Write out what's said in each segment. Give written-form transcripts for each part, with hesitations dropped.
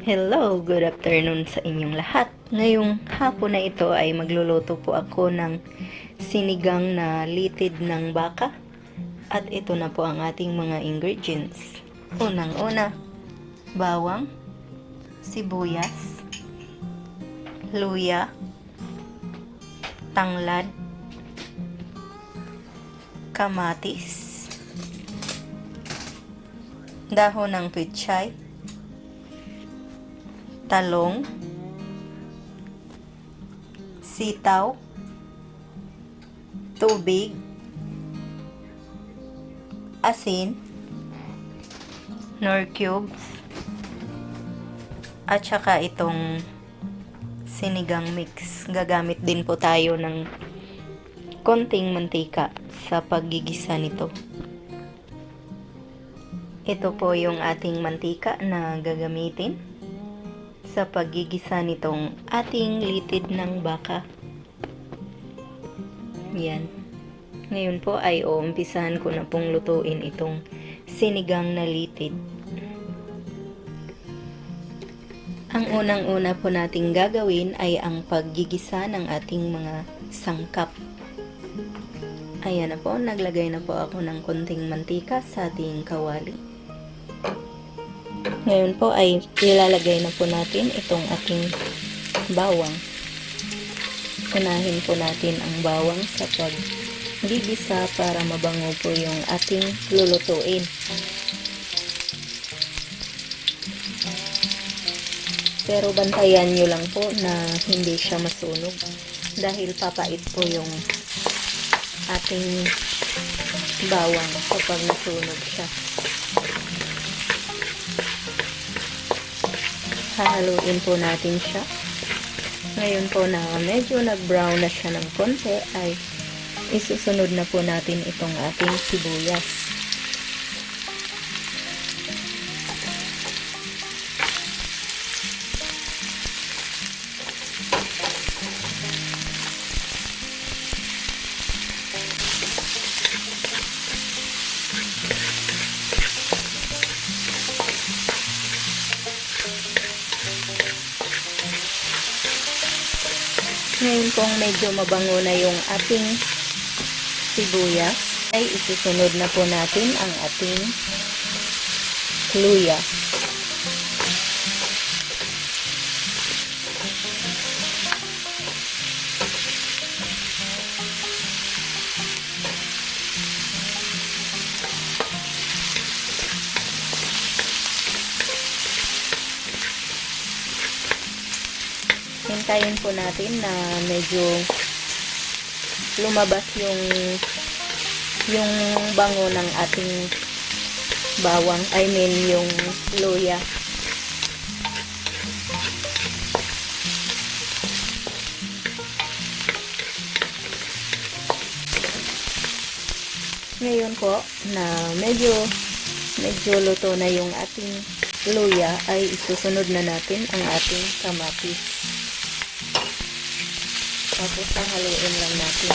Hello, good afternoon sa inyong lahat. Ngayong hapon na ito ay magluluto po ako ng sinigang na litid ng baka. At ito na po ang ating mga ingredients. Unang-una, bawang, sibuyas, luya, tanglad, kamatis, dahon ng pechay, talong, sitaw, tubig, asin, nor cubes, at saka itong sinigang mix. Gagamit din po tayo ng konting mantika sa paggigisa nito. Ito po yung ating mantika na gagamitin sa paggigisa nitong ating litid ng baka. Yan. Ngayon po ay uumpisahan ko na pong lutuin itong sinigang na litid. Ang unang-una po nating gagawin ay ang paggigisa ng ating mga sangkap. Ayan na po, naglagay na po ako ng konting mantika sa ating kawali. Ngayon po ay ilalagay na po natin itong ating bawang. Unahin po natin ang bawang sa paggigisa para mabango po yung ating lulutuin. Pero bantayan nyo lang po na hindi siya masunog dahil papait po yung ating bawang kapag nasunog siya. Hahaluin po natin siya. Ngayon po na medyo nag-brown na siya ng konti ay isusunod na po natin itong ating sibuyas. Ngayon pong medyo mabango na yung ating sibuyas, ay isusunod na po natin ang ating luya. Hintayin po natin na medyo lumabas yung bango ng ating bawang, yung luya. Ngayon po na medyo luto na yung ating luya ay isusunod na natin ang ating kamatis. Tapos haluin lang natin.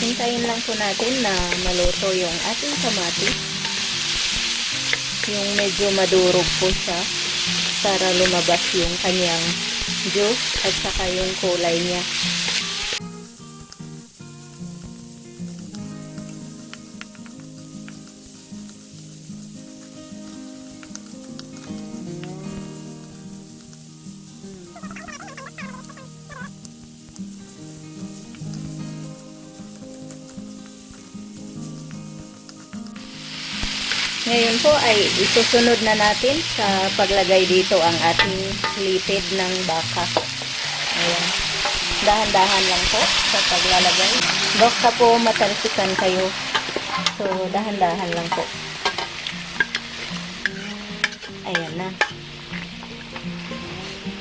Hintayin lang po natin na maluto yung ating kamatis. Yung medyo madurog po siya para lumabas yung kanyang juice at saka yung kulay niya. Ngayon po ay isusunod na natin sa paglagay dito ang ating litid ng baka. Ayan. Dahan-dahan lang po sa paglalagay. Baka po matalsikan kayo. So, dahan-dahan lang po. Ayan na.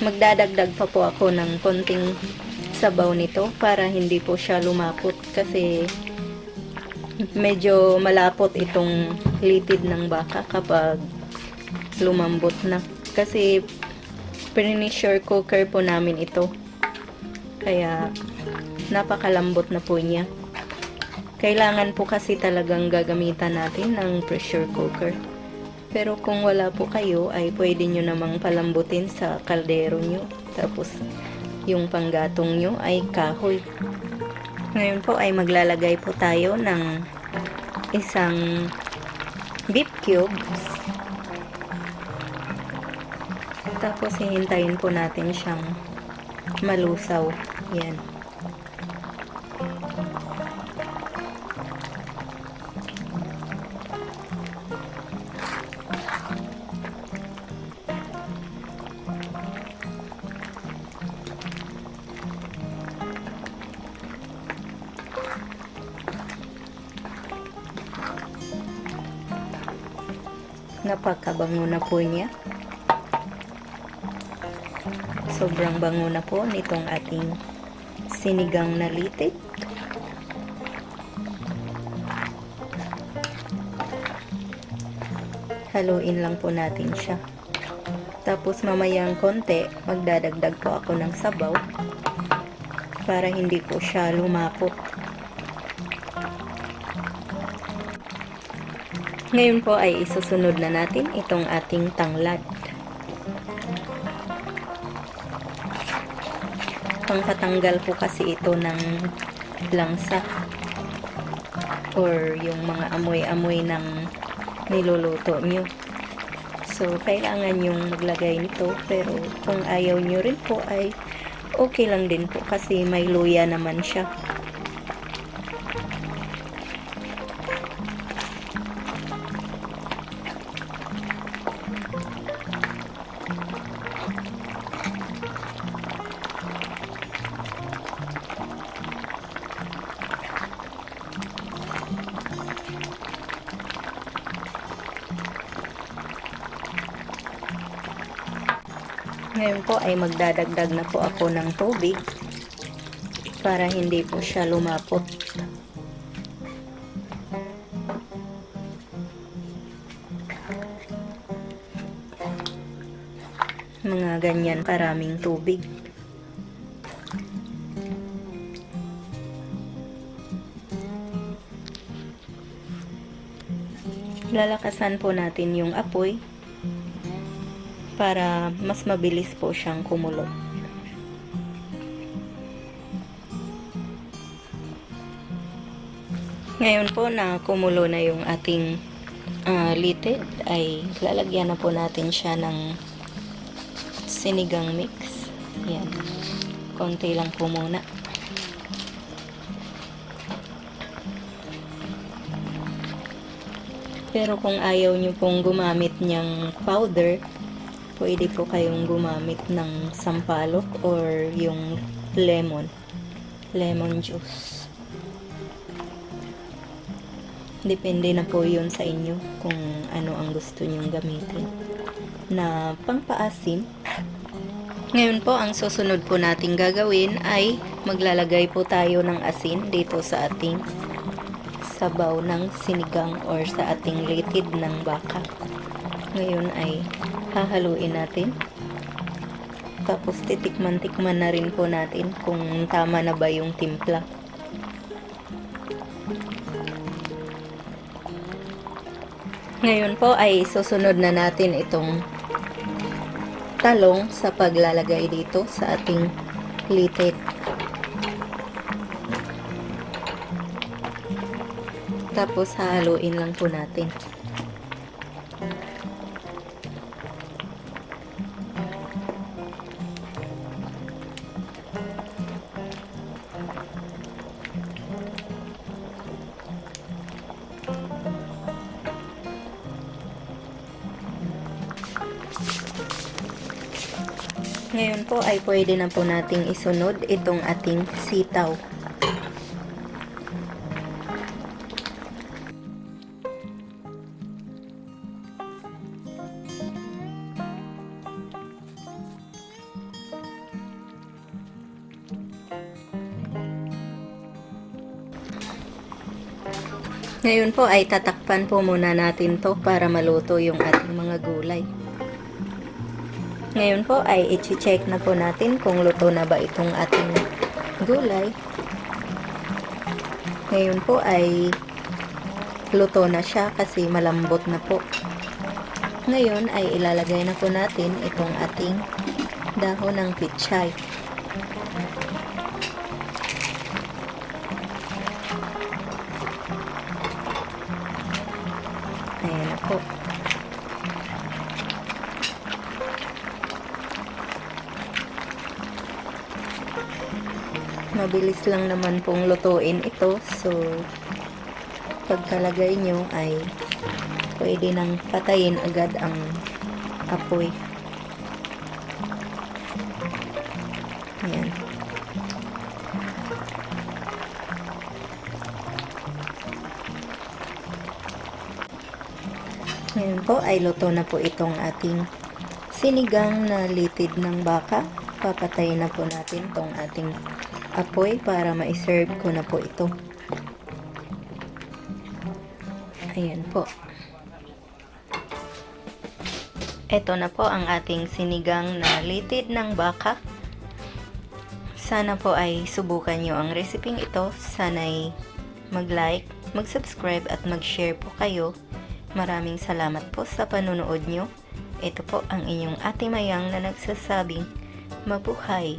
Magdadagdag pa po ako ng konting sabaw nito para hindi po siya lumapot kasi medyo malapot itong litid ng baka kapag lumambot na. Kasi pressure cooker po namin ito. Kaya napakalambot na po niya. Kailangan po kasi talagang gagamitan natin ng pressure cooker. Pero kung wala po kayo, ay pwede nyo namang palambutin sa kaldero nyo. Tapos, yung panggatong nyo ay kahoy. Ngayon po ay maglalagay po tayo ng isang beef cubes. Tapos, hihintayin po natin siyang malusaw. Yan. Napakabango na po niya. Sobrang bango na po nitong ating sinigang na litid. Haluin lang po natin siya. Tapos mamayang konti, magdadagdag po ako ng sabaw para hindi po siya lumapot. Ngayon po ay isusunod na natin itong ating tanglad. Pangkatanggal po kasi ito ng langsa or yung mga amoy-amoy ng niluluto nyo. So, kailangan yung maglagay nito, pero kung ayaw nyo rin po ay okay lang din po kasi may luya naman siya. Ngayon po ay magdadagdag na po ako ng tubig para hindi po siya lumapot. Mga ganyan karaming tubig. Lalakasan po natin yung apoy para mas mabilis po siyang kumulo. Ngayon po na kumulo na yung ating litid, ay lalagyan na po natin siya ng sinigang mix. Yan. Konti lang po muna. Pero kung ayaw nyo pong gumamit niyang powder, pwede po kayong gumamit ng sampalok or yung lemon juice. Depende na po yun sa inyo kung ano ang gusto nyong gamitin na pangpaasim. Ngayon po, ang susunod po nating gagawin ay maglalagay po tayo ng asin dito sa ating sabaw ng sinigang or sa ating litid ng baka. Ngayon ay hahaluin natin. Tapos titikman-tikman na rin po natin kung tama na ba yung timpla. Ngayon po ay susunod na natin itong talong sa paglalagay dito sa ating litid. Tapos hahaluin lang po natin. Ngayon po ay pwede na po nating isunod itong ating sitaw. Ngayon po ay tatakpan po muna natin to para maluto yung ating mga gulay. Ngayon po ay i-check na po natin kung luto na ba itong ating gulay. Ngayon po ay luto na siya kasi malambot na po. Ngayon ay ilalagay na po natin itong ating dahon ng pichay. Ayan na po. Mabilis lang naman pong lutuin ito. So, pagkalagay nyo ay pwede nang patayin agad ang apoy. Ayan. Ngayon po ay luto na po itong ating sinigang na litid ng baka. Papatayin na po natin itong ating apoy para ma-serve ko na po ito. Ayan po. Ito na po ang ating sinigang na litid ng baka. Sana po ay subukan nyo ang reseping ito. Sana'y mag-like, mag-subscribe at mag-share po kayo. Maraming salamat po sa panunood nyo. Ito po ang inyong Ate Mayang na nagsasabing mabuhay!